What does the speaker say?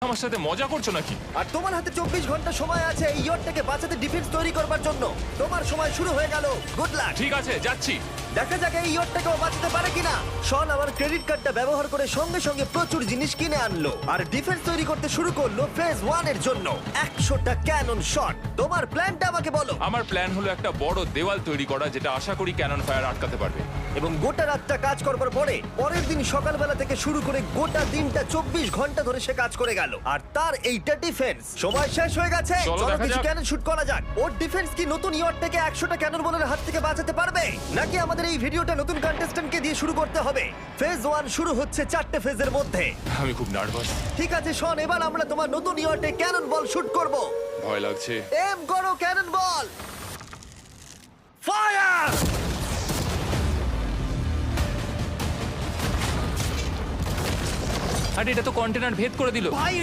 আমার সাথে মজা করছো নাকি? আর তোমার হাতে 24 ঘন্টা সময় আছে এই ইয়টটাকে বাঁচাতে ডিফেন্স তৈরি করবার জন্য। তোমার সময় শুরু হয়ে গেল। Good luck. ঠিক আছে, যাচ্ছি। দেখা যাক এই ইয়টটাকেও বাঁচাতে পারে কিনা। শন আমার ক্রেডিট কার্ডটা ব্যবহার করে সঙ্গে সঙ্গে প্রচুর জিনিস কিনে আনলো আর ডিফেন্স তৈরি করতে শুরু করলো ফেজ 1 এর জন্য 100টা ক্যানন শট। তোমার প্ল্যানটা আমাকে বলো। আমার প্ল্যান হলো একটা বড় দেওয়াল তৈরি করা, যেটা আশা করি ক্যানন ফায়ার আটকাতে পারবে। এবং গোটা রাতটা কাজ করবার পরে পরের দিন সকালবেলা থেকে শুরু করে গোটা দিনটা 24 ঘন্টা ধরে সে কাজ করে গেল আর তার এইটা ডিফেন্স। সময় শেষ হয়ে গেছে। চলো চলো দেখা কিছু যাক। ক্যানন শুট করা যাক। ওর ডিফেন্স কি নতুন ইয়টটাকে 100টা ক্যানন বলের হাত থেকে বাঁচাতে পারবে, নাকি আমাদের এই ভিডিওটা নতুন কন্টেস্ট্যান্টকে দিয়ে শুরু করতে হবে? ফেজ 1 শুরু হচ্ছে 4টে ফেজের মধ্যে। আমি খুব নার্ভাস। ঠিক আছে শন, এবার আমরা তোমার নতুন ইয়টে ক্যানন বল শুট করব। ভয় লাগছে। এম করো ক্যানন বল। ফায়ার! আরে এটা তো কন্টেনার ভেদ করে দিল। ভাই